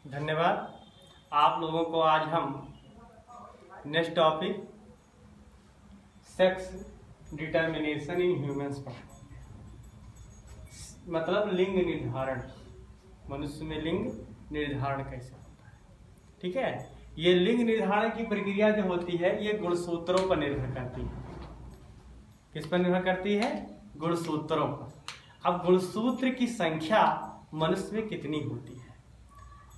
धन्यवाद। आप लोगों को आज हम next topic sex determination in humans पर, मतलब लिंग निर्धारण, मनुष्य में लिंग निर्धारण कैसे होता है। ठीक है, ये लिंग निर्धारण की प्रक्रिया जो होती है ये गुणसूत्रों पर निर्भर करती है। किस पर निर्भर करती है? गुणसूत्रों पर। अब गुणसूत्र की संख्या मनुष्य में कितनी होती है?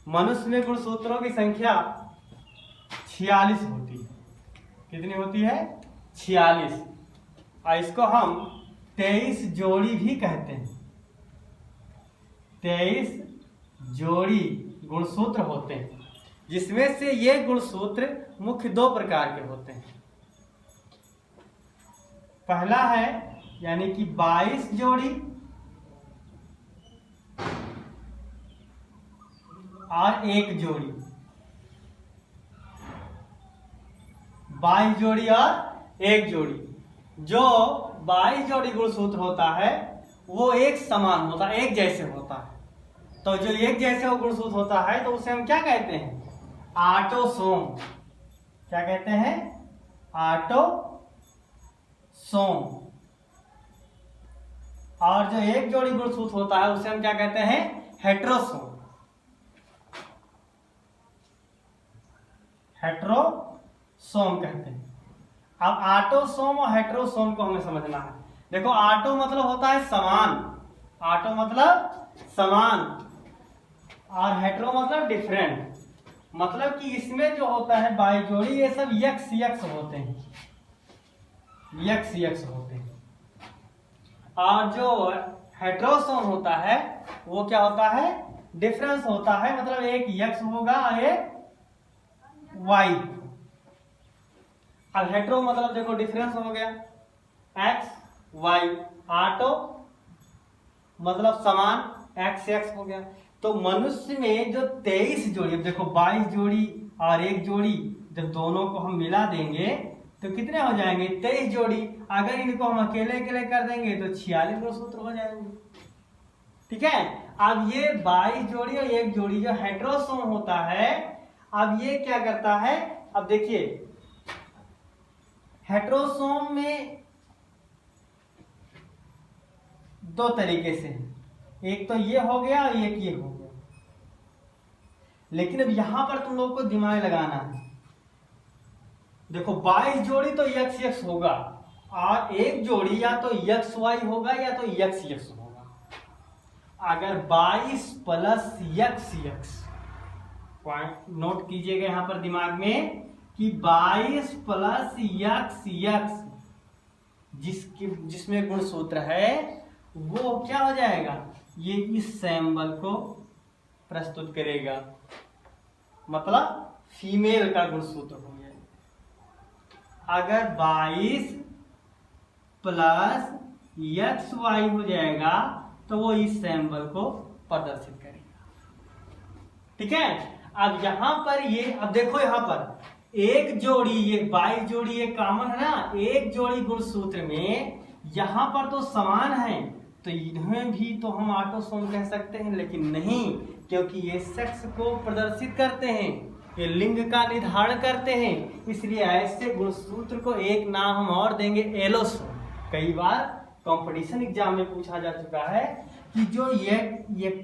मनुष्य में गुणसूत्रों की संख्या 46 होती है। कितनी होती है? 46। और इसको हम 23 जोड़ी भी कहते हैं। 23 जोड़ी गुणसूत्र होते हैं, जिसमें से ये गुणसूत्र मुख्य दो प्रकार के होते हैं। पहला है यानी कि 22 जोड़ी और एक जोड़ी, 22 जोड़ी और एक जोड़ी। जो 22 जोड़ी गुणसूत्र होता है वो एक समान होता है, एक जैसे होता है। तो जो एक जैसे गुणसूत्र होता है तो उसे हम क्या कहते हैं? ऑटोसोम। क्या कहते हैं? ऑटोसोम। और जो एक जोड़ी गुणसूत्र होता है उसे हम क्या कहते हैं? हेट्रोसोम। हेट्रोसोम कहते हैं। अब ऑटोसोम और हेट्रोसोम को हमें समझना है। देखो, ऑटो मतलब होता है समान, ऑटो मतलब समान, और हेट्रो मतलब डिफरेंट। मतलब कि इसमें जो होता है 22 जोड़ी, ये सब यक्स यक्स होते हैं, यक्स यक्स होते हैं। और जो हेट्रोसोम होता है वो क्या होता है? डिफरेंस होता है, मतलब एक यक्स होगा और एक वाई। अब हेट्रो मतलब देखो डिफरेंस हो गया, एक्स वाई। ऑटो मतलब समान, एक्स एक्स हो गया। तो मनुष्य में जो 23 जोड़ी, अब देखो 22 जोड़ी और एक जोड़ी, जब दोनों को हम मिला देंगे तो कितने हो जाएंगे? 23 जोड़ी। अगर इनको हम अकेले अकेले कर देंगे तो 46 गुणसूत्र हो जाएंगे। ठीक है, अब ये 22 जोड़ी और एक जोड़ी जो हेट्रोसोम होता है, अब ये क्या करता है? अब देखिए, हेट्रोसोम में दो तरीके से, एक तो ये हो गया और एक ये हो गया। लेकिन अब यहां पर तुम लोग को दिमाग लगाना है। देखो 22 जोड़ी तो यक्स यक्स होगा, और एक जोड़ी या तो यक्स वाई होगा या तो यक्स यक्स होगा। अगर 22 plus x x, point note कीजिएगा यहां पर दिमाग में कि 22 प्लस यक्स यक्स जिसमें गुणसूत्र है वो क्या हो जाएगा? ये इस सिंबल को प्रस्तुत करेगा, मतलब फीमेल का गुणसूत्र हो जाएगा। अगर 22 प्लस एक्स वाई हो जाएगा तो वो इस सिंबल को प्रदर्शित करेगा। ठीक है, अब यहां पर ये, अब देखो यहां पर एक जोड़ी, ये 22 जोड़ी ये कॉमन है ना, एक जोड़ी गुणसूत्र में यहां पर तो समान है, तो इन्हें भी तो हम ऑटोसोम कह सकते हैं। लेकिन नहीं, क्योंकि ये सेक्स को प्रदर्शित करते हैं, ये लिंग का निर्धारण करते हैं, इसलिए ऐसे गुणसूत्र को एक नाम हम और देंगे, एलोसोम। कई बार कंपटीशन एग्जाम में पूछा जा चुका है कि जो ये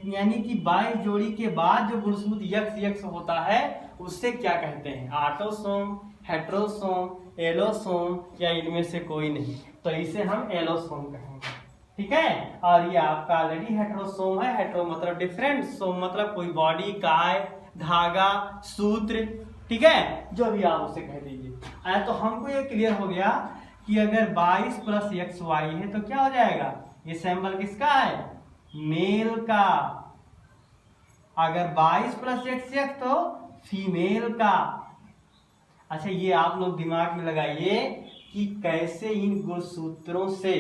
यानी कि 22 जोड़ी के बाद जो गुणसूत्र यक्स यक्स होता है उससे क्या कहते हैं? ऑटोसोम, हेट्रोसोम, एलोसोम, या इनमें से कोई नहीं, तो इसे हम एलोसोम कहेंगे। ठीक है, और ये आपका ऑलरेडी हेट्रोसोम है। हेट्रो मतलब डिफरेंट, सोम मतलब कोई बॉडी, काय, धागा, सूत्र। ठीक है, जो भी आप उसे कह दीजिए। तो हमको ये क्लियर हो गया कि अगर 22 प्लस एक्स वाई है तो क्या हो जाएगा? ये सिंबल किसका है? मेल का। अगर 22 प्लस एक्स एक्स तो फीमेल का। अच्छा, ये आप लोग दिमाग में लगाइए कि कैसे इन गुणसूत्रों से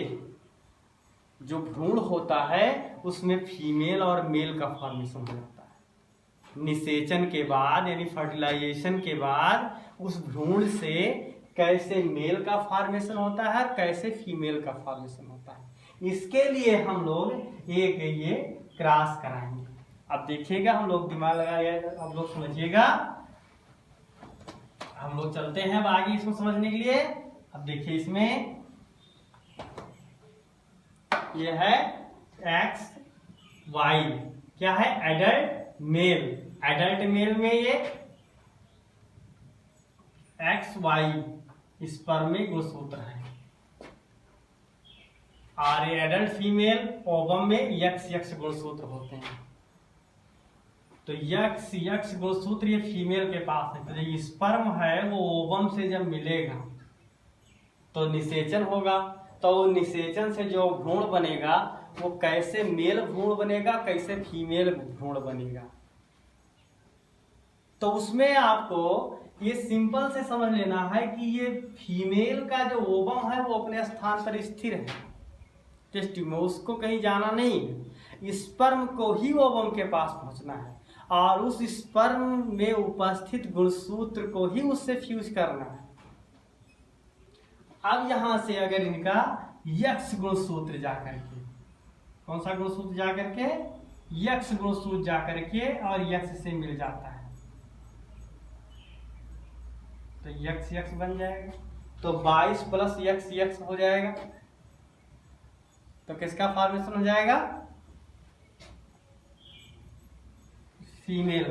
जो भ्रूण होता है उसमें फीमेल और मेल का फॉर्मेशन हो जाता है। निषेचन के बाद यानी फर्टिलाइजेशन के बाद उस भ्रूण से कैसे मेल का फॉर्मेशन होता है, कैसे फीमेल का फॉर्मेशन होता है, इसके लिए हम लोग एक ये क्रॉस कराएंगे। अब देखिएगा, हम लोग दिमाग लगाइएगा, आप लोग समझिएगा। हम लोग चलते हैं अब आगे इसको समझने के लिए। अब देखिए इसमें ये है एक्स वाई, क्या है, एडल्ट मेल। एडल्ट मेल में ये एक्स वाई स्पर्मिक गुणसूत्र है, और ये एडल्ट फीमेल ओवम में यक्स यक्स गुणसूत्र होते हैं। तो यक्स यक्स गुणसूत्र ये फीमेल के पास है। तो जो स्पर्म है वो ओवम से जब मिलेगा तो निषेचन होगा, तो निषेचन से जो भ्रूण बनेगा वो कैसे मेल भ्रूण बनेगा, कैसे फीमेल भ्रूण बनेगा। तो उसमें आपको ये सिंपल से समझ लेना है कि ये फीमेल का जो ओवम है वो अपने स्थान पर स्थिर है, टेस्टिंग में उसको कहीं जाना नहीं है। स्पर्म को ही ओवम के पास पहुंचना है और उस स्पर्म में उपस्थित गुणसूत्र को ही उससे फ्यूज करना है। अब यहां से अगर इनका यक्स गुणसूत्र जाकर के, कौन सा गुणसूत्र जाकर के, यक्स गुणसूत्र जाकर के और यक्स से मिल जाता है तो यक्स यक्स बन जाएगा। तो 22 प्लस यक्स यक्स हो जाएगा। तो किसका फॉर्मेशन हो जाएगा, फीमेल।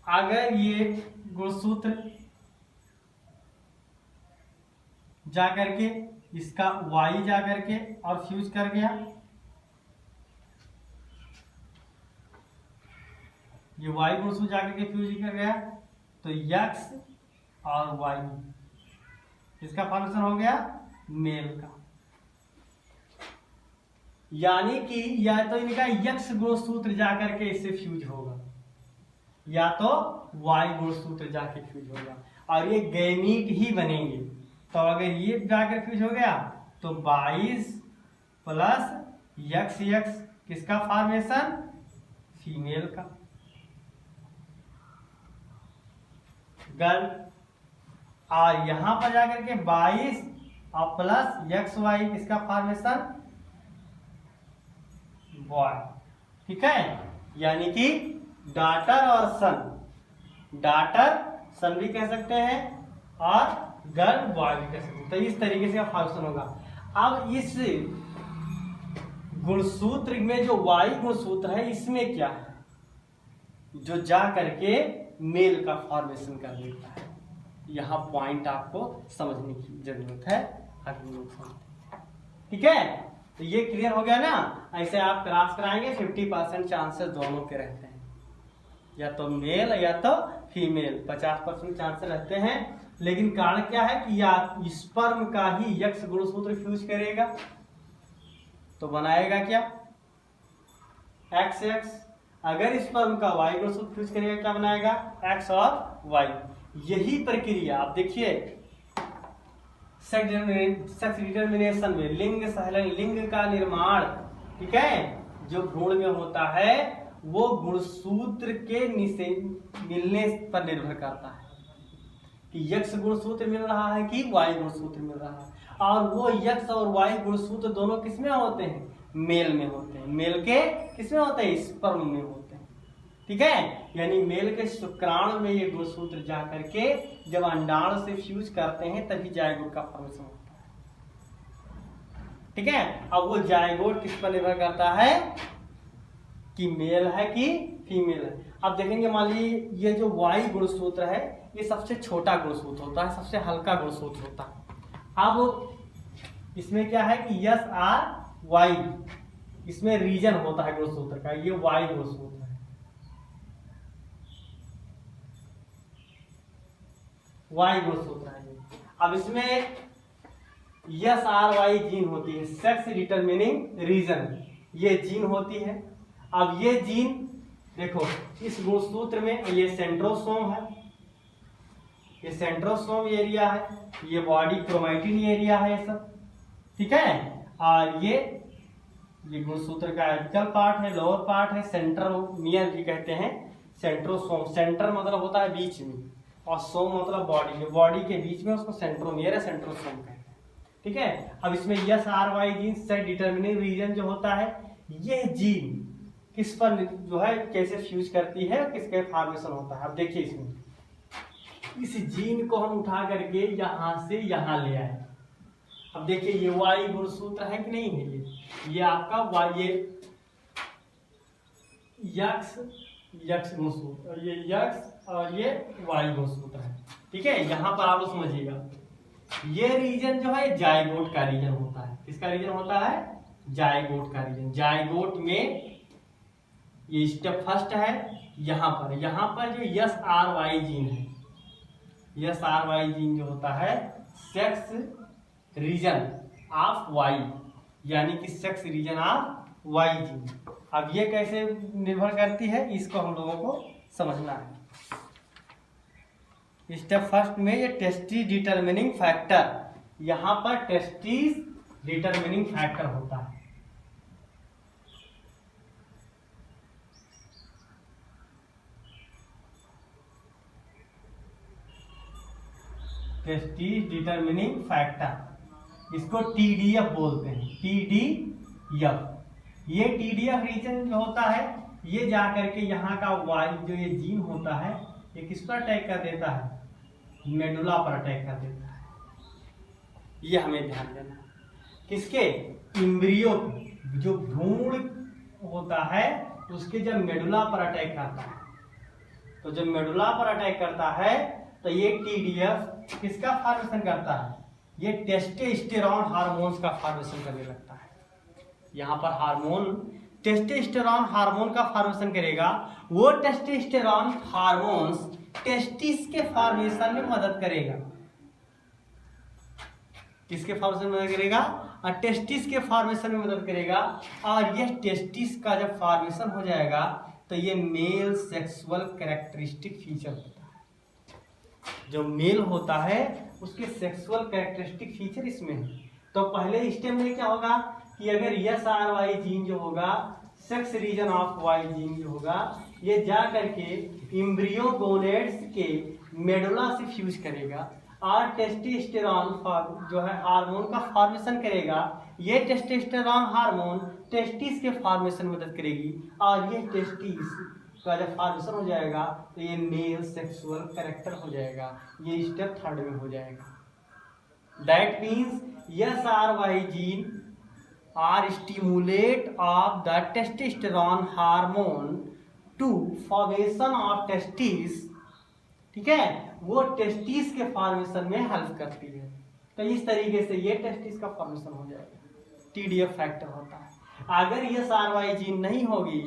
अगर ये गुणसूत्र जाकर के इसका वाई जाकर के और फ्यूज कर गया, ये वाई गुणसूत्र जाकर के फ्यूज कर गया, तो यक्स और वाई इसका फॉर्मेशन हो गया मेल का। यानी कि या तो इनका यक्स गुणसूत्र जाकर के इससे फ्यूज होगा या तो वाई गुणसूत्र जाके फ्यूज होगा, और ये गैमीट ही बनेंगे। तो अगर ये जाकर फ्यूज हो गया तो 22 प्लस यक्स यक्स किसका फॉर्मेशन, फीमेल का, गर्ल। और यहां पर जाकर के 22 और प्लस यक्स वाई किसका फॉर्मेशन, बॉय। ठीक है, यानी कि डॉटर और सन, डॉटर सन भी कह सकते हैं और गर्ल बॉय भी कह सकते हैं। तो इस तरीके से फॉर्मेशन होगा। अब इस गुणसूत्र में जो वाई गुणसूत्र है इसमें क्या है, जो जा करके मेल का फॉर्मेशन कर देता है। यहां पॉइंट आपको समझने की जरूरत है। ठीक है, तो ये क्लियर हो गया ना। ऐसे आप क्लास कराएंगे 50% चांसेस दोनों के रहते हैं, या तो मेल या तो फीमेल, 50% चांसेस रहते हैं। लेकिन कारण क्या है कि या स्पर्म का ही यक्स गुणसूत्र फ्यूज करेगा तो बनाएगा क्या, एक्स एक्स। अगर स्पर्म का वाई गुणसूत्र फ्यूज करेगा क्या बनाएगा, एक्स और वाई। यही प्रक्रिया आप देखिए सेक्स डिटर्मिनेशन में लिंग सहलन, लिंग का निर्माण, ठीक है, जो भ्रूण में होता है वो गुणसूत्र के मिलने पर निर्भर करता है कि यक्स गुणसूत्र मिल रहा है कि वाई गुणसूत्र मिल रहा है। और वो यक्स और वाई गुणसूत्र दोनों किसमें होते हैं, मेल में होते हैं। मेल के किसमें होते हैं, स्पर्म में होते हैं। ठीक है, यानी मेल के शुक्राणु में ये गुणसूत्र जाकर के जब अंडाणु से फ्यूज करते हैं तभी जायगोट का फॉर्मेशन होता है। ठीक है, अब वो जायगोट किस पर निर्भर करता है कि मेल है कि फीमेल है। अब देखेंगे मान लीजिए ये जो वाई गुणसूत्र है ये सबसे छोटा गुणसूत्र होता है, सबसे हल्का गुणसूत्र होता है। अब इसमें क्या है कि यस आर वाई, इसमें रीजन होता है गुणसूत्र का, ये वाई गुणसूत्र है, वाई गुणसूत्र है ये। अब इसमें यस आर वाई जीन होती है, सेक्स डिटरमिनिंग रीजन, ये जीन होती है। अब ये जीन देखो इस गुणसूत्र में ये सेंट्रोसोम है, ये सेंट्रोसोम एरिया है, ये बॉडी क्रोमैटिन एरिया है ये सब। ठीक है, और ये गुणसूत्र का एपिकल पार्ट है, लोअर पार्ट है, सेंट्रोमियर भी कहते हैं। सेंट्रोसोम, सेंटर मतलब होता है बीच में और सोम मतलब बॉडी में, बॉडी के बीच में उसको सेंट्रोमियर है, सेंट्रोसोम कहते हैं। ठीक है, अब इसमें S R Y gene sex determining region जो होता है ये जीन किस पर जो है कैसे फ्यूज करती है और किसके फॉर्मेशन होता है। अब देखिए इसमें इस जीन को हम उठा करके यहां से यहां ले आए। अब देखिए ये वाई गुणसूत्र है कि नहीं है, ये आपका वाई, ये यक्स गुणसूत्र और ये यक्स और ये वाई गुणसूत्र है। ठीक है, यहां पर आप समझिएगा ये रीजन जो है जाइगोट का रीजन होता है। किसका रीजन होता है? जाइगोट का रीजन। जाइगोट में ये स्टेप फर्स्ट है। यहाँ पर जो यस आर वाई जीन है, यस आर वाई जीन जो होता है सेक्स रीजन ऑफ वाई, यानी कि sex region of Y gene. अब ये कैसे निर्भर करती है इसको हम लोगों को समझना है। स्टेप फर्स्ट में ये टेस्टिस डिटरमिनिंग फैक्टर, यहां पर टेस्टिस डिटरमिनिंग फैक्टर होता है। टेस्टिस डिटरमिनिंग फैक्टर, इसको TDF बोलते हैं। TDF, ये TDF रीजन जो होता है ये जाकर के यहाँ का वाई जो ये जीन होता है ये किस पर अटैक कर देता है? मेडुला पर अटैक कर देता है। ये हमें ध्यान देना है। किसके? इम्ब्रियो, जो भ्रूण होता है उसके जब मेडुला पर अटैक करता है, तो जब मेडुला पर अटैक करता है तो ये TDF किसका फॉर्मेशन करता है? ये टेस्टोस्टेरोन हार्मोन्स का फॉर्मेशन करने लगता है। यहाँ पर हार्मोन टेस्टोस्टेरोन हार्मोन का फॉर्मेशन करेगा। वो टेस्टोस्टेरोन हार्मोन्स टेस्टिस के फॉर्मेशन में मदद करेगा। किसके फॉर्मेशन में मदद करेगा? और टेस्टिस के फॉर्मेशन में मदद करेगा। और यह टेस्टिस का जब फॉर्मेशन हो जाएगा तो ये मेल सेक्सुअल कैरेक्टरिस्टिक फीचर होता है। जो मेल होता है उसके सेक्सुअल कैरेक्टरिस्टिक फीचर इसमें है। तो पहले स्टेप में क्या होगा कि अगर यस आर वाई जीन जो होगा, sex region of Y gene जो होगा, ये जा करके इम्ब्रियो गोनेड्स के मेडुला से फ्यूज करेगा और टेस्टोस्टेरोन जो है हार्मोन का फॉर्मेशन करेगा। ये टेस्टोस्टेरोन हार्मोन टेस्टिस के फॉर्मेशन में मदद करेगी और ये टेस्टिस का जब फॉर्मेशन हो जाएगा तो ये मेल सेक्सुअल कैरेक्टर हो जाएगा। ये स्टेप थर्ड में हो जाएगा। That means S R Y gene are stimulate of the testosterone hormone to formation of testis. ठीक है, वो टेस्टिस के फॉर्मेशन में हेल्प करती है। तो इस तरीके से ये टेस्टिस का फॉर्मेशन हो जाएगा। TDF फैक्टर होता है। अगर ये SRY जीन नहीं होगी,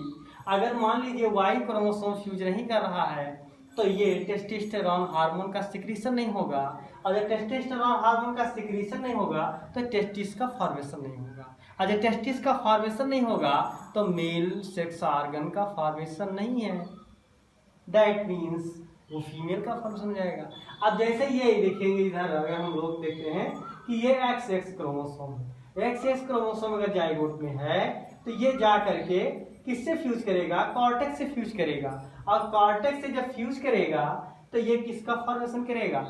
अगर मान लीजिए वाई क्रोमोसोम फ्यूज नहीं कर रहा है तो ये टेस्टोस्टेरोन हार्मोन का सिक्रीशन नहीं होगा। और जब टेस्टोस्टेरोन हार्मोन का सिक्रीशन नहीं होगा तो टेस्टिस का फॉर्मेशन नहीं होगा। और जब टेस्टिस का फॉर्मेशन नहीं होगा तो मेल सेक्स ऑर्गन का फॉर्मेशन नहीं है। दैट मीन्स वो फीमेल का फॉर्मेशन हो जाएगा। अब जैसे ये देखेंगे इधर, अगर हम लोग देखते हैं कि ये XX क्रोमोसोम है, XX क्रोमोसोम अगर जाइगोट में है तो ये जा करके किससे फ्यूज करेगा? कॉर्टेक्स से फ्यूज करेगा। और कॉर्टेक्स से जब फ्यूज करेगा तो ये किसका फॉर्मेशन करेगा?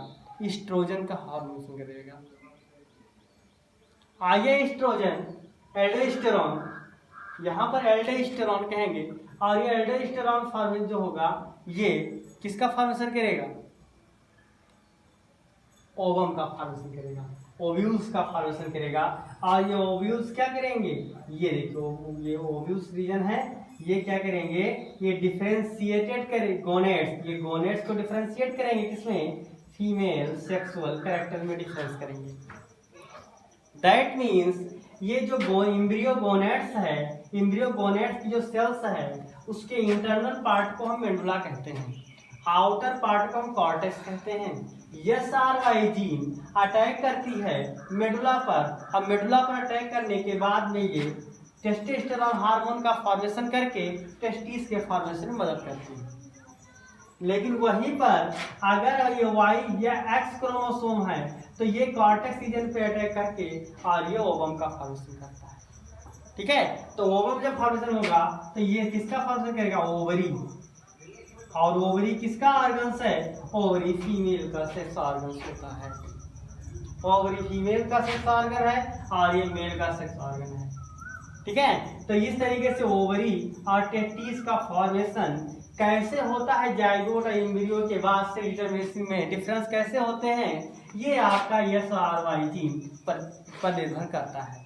एस्ट्रोजन का फॉर्मेशन करेगा। आगे एस्ट्रोजन, एल्डोस्टेरोन, यहाँ पर एल्डोस्टेरोन कहेंगे और ये एल्डोस्टेरोन फॉर्मेशन जो होगा ये किसका फॉर्मेशन करेगा? ओवम का फॉर्मेशन करेगा, ओव्यूल्स का फॉर्मेशन करेगा। और ये ओव्यूल्स क्या करेंगे? ये देखो ये ओव्यूल्स रीजन है, ये क्या करेंगे? ये डिफरेंशिएटेड करें गोनेड्स, ये गोनेड्स को डिफरेंशिएट करेंगे किसमें? फीमेल सेक्सुअल कैरेक्टर में डिफरेंस करेंगे। दैट मीन्स ये जो इम्ब्रियो गोनेड्स है, इम्ब्रियो गोनेड्स की जो सेल्स है उसके इंटरनल पार्ट को हम मेडुला कहते हैं, आउटर पार्ट को हम कॉर्टेक्स कहते हैं। SRY जीन अटैक करती है मेडुला पर। अब मेडुला पर अटैक करने के बाद में ये टेस्टोस्टेरोन हार्मोन का फॉर्मेशन करके टेस्टिस के फॉर्मेशन में मदद करती है। लेकिन वहीं पर अगर ये Y या X क्रोमोसोम है तो ये कॉर्टेक्स रीजन पे अटैक करके और ये ओवम का फॉर्मेशन करता है। ठीक है, तो ओवम जब फॉर्मेशन होगा तो ये किसका फॉर्मेशन करेगा? ओवरी। और ओवरी किसका ऑर्गन्स है? ओवरी फीमेल का सेक्स ऑर्गन्स होता है। ओवरी फीमेल का सेक्स ऑर्गन है और ये मेल का सेक्स ऑर्गन है। ठीक है। तो इस तरीके से ओवरी और टेस्टिस का फॉर्मेशन कैसे होता है जाइगोट और एम्ब्रियो के बाद से डिटरमिनेशन में डिफरेंस कैसे होते हैं, ये आपका SRY जीन पर निर्भर करता है।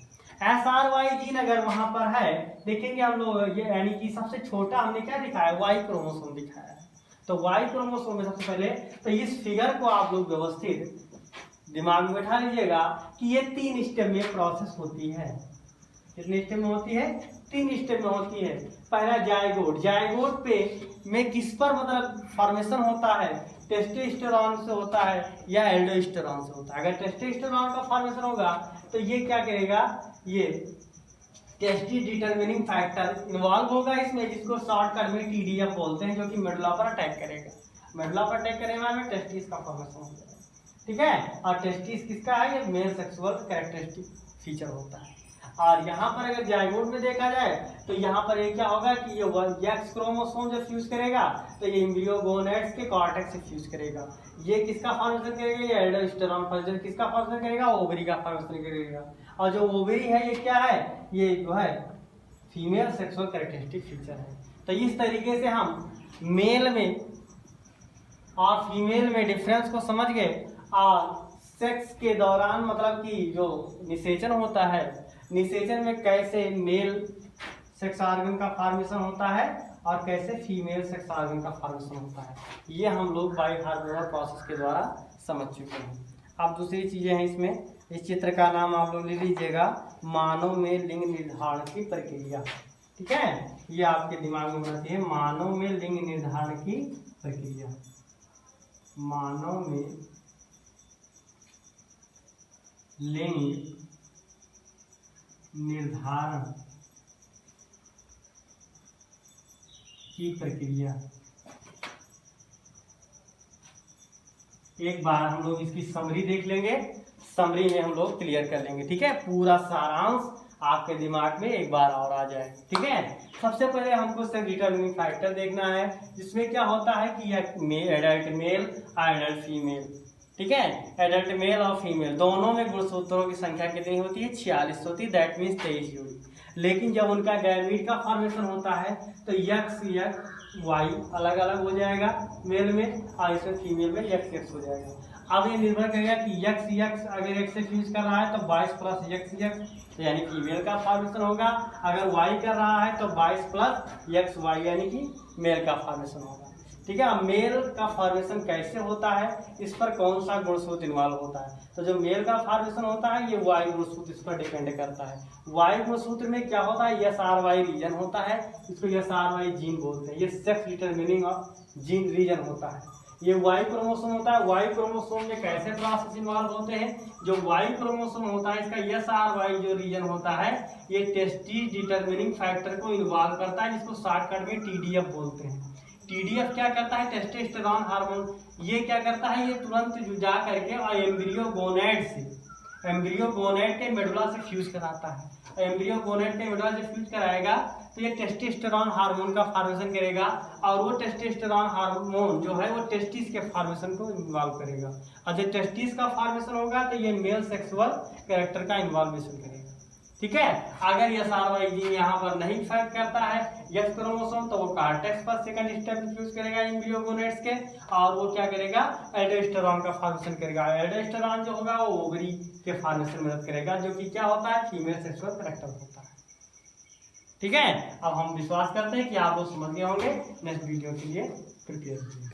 SRY जीन अगर वहां पर है, देखेंगे हम लोग, ये यानी कि सबसे छोटा हमने क्या दिखाया, वाई क्रोमोसोम दिखाया है। तो वाई क्रोमोसोम में सबसे पहले तो इस फिगर को आप लोग व्यवस्थित दिमाग में बैठा लीजिएगा कि ये 3 स्टेप में प्रोसेस होती है। कितने स्टेप में होती है, 3 स्टेप में होती है। पहला जाइगोट, जाइगोट पे में किस पर मतलब फॉर्मेशन होता है, टेस्टोस्टेरोन से होता है या एल्डोस्टेरोन से होता है। अगर टेस्टोस्टेरोन का फॉर्मेशन होगा तो ये क्या करेगा, ये टेस्टी डिटरमिनिंग फैक्टर इन्वॉल्व होगा इसमें, जिसको शॉर्टकट में TDF बोलते हैं, जो कि मेडुला पर अटैक करेगा। मेडुला पर अटैक करने में टेस्टिस का फॉर्मेशन हो जाएगा, ठीक है। और टेस्टिस किसका है, ये मेल सेक्सुअल कैरेक्टरिस्टिक फीचर होता है। और यहाँ पर अगर जाइगोट में देखा जाए तो यहाँ पर ये क्या होगा कि ये एक्स क्रोमोसोम जब फ्यूज करेगा तो ये एम्ब्रियो गोनेड्स के कॉर्टेक्स से फ्यूज करेगा। ये किसका फॉर्मेशन करेगा, ये एल्डोस्टेरोन फॉर्मेशन किसका फॉर्मेशन करेगा, ओवरी का फॉर्मेशन करेगा। और जो ओवरी है ये क्या है, ये जो है फीमेल सेक्सुअल कैरेक्टरिस्टिक फीचर है। तो इस तरीके से हम मेल में और फीमेल में डिफरेंस को समझ गए। और सेक्स के दौरान मतलब कि जो निषेचन होता है, निषेचन में कैसे मेल सेक्स ऑर्गन का फॉर्मेशन होता है और कैसे फीमेल सेक्स ऑर्गन का फॉर्मेशन होता है, ये हम लोग बाई हार्मोनल प्रोसेस के द्वारा समझ चुके हैं। अब दूसरी चीजें हैं इसमें, इस चित्र का नाम आप लोग ले लीजिएगा, मानव में लिंग निर्धारण की प्रक्रिया, ठीक है। ये आपके दिमाग में होना चाहिए, मानव में लिंग निर्धारण की प्रक्रिया। मानव में लिंग निर्धारण की प्रक्रिया। एक बार हम लोग इसकी समरी देख लेंगे, समरी में हम लोग क्लियर कर लेंगे, ठीक है। पूरा सारांश आपके दिमाग में एक बार और आ जाए, ठीक है। सबसे पहले हमको सेक्स डिटरमिनिंग फैक्टर देखना है, जिसमें क्या होता है कि एडल्ट मेल और एडल्ट फीमेल, ठीक है। एडल्ट मेल और फीमेल दोनों में गुणसूत्रों की संख्या कितनी होती है, 46 होती है, दैट मीन्स 23 जोड़ी। लेकिन जब उनका गैमीट का फॉर्मेशन होता है तो X Y अलग अलग हो जाएगा मेल में, और इसमें फीमेल में X हो जाएगा। अब ये निर्भर करेगा कि X अगर X से फ्यूज कर रहा है तो 22 प्लस X यानी फीमेल का फॉर्मेशन होगा, अगर Y कर रहा है तो 22 प्लस XY यानी कि मेल का फॉर्मेशन होगा, ठीक है। अब मेल का फॉर्मेशन कैसे होता है, इस पर कौन सा गुणसूत्र इन्वॉल्व होता है, तो जो मेल का फॉर्मेशन होता है ये Y गुणसूत्र इस पर डिपेंड करता है। Y गुणसूत्र में क्या होता है, SRY रीजन होता है, इसको SRY जीन बोलते हैं, ये sex determining of gene region होता है। ये Y क्रोमोसोम होता है, Y क्रोमोसोम में कैसे प्रोसेस इन्वॉल्व होते हैं, जो Y क्रोमोसोम होता है इसका SRY जो रीजन होता है ये टेस्टिस डिटरमिनिंग फैक्टर को इन्वॉल्व करता है, जिसको शॉर्टकट में TDF बोलते हैं। TDF क्या करता है, टेस्टोस्टेरोन हार्मोन, ये क्या करता है, ये तुरंत जा करके और एम्ब्रियो गोनेड से, एम्ब्रियो गोनेड के मेडुला से फ्यूज कराता है। एम्ब्रियो गोनेड के मेडुला से फ्यूज कराएगा तो ये टेस्टोस्टेरोन हार्मोन का फॉर्मेशन करेगा, और वो टेस्टोस्टेरोन हार्मोन जो है वो टेस्टिस के फॉर्मेशन को इन्वॉल्व करेगा। और जब टेस्टिस का फॉर्मेशन होगा तो ये मेल सेक्सुअल कैरेक्टर का इन्वॉल्वेशन करेगा, ठीक है। अगर SRY जीन यहाँ पर नहीं इफेक्ट करता है X क्रोमोसोम तो वो कॉर्टेक्स पर सेकंड स्टेप फ्यूज करेगा एम्ब्रियो गोनेड्स के, और वो क्या करेगा, एल्डोस्टेरोन का फॉर्मेशन करेगा। एल्डोस्टेरोन जो होगा वो ओवरी के फॉर्मेशन में मदद करेगा, जो कि क्या होता है, फीमेल सेक्सुअल कैरेक्टर होता है, ठीक है। अब हम विश्वास करते हैं कि आप लोग समझ गए होंगे, नेक्स्ट वीडियो के लिए प्रिपेयर कीजिए।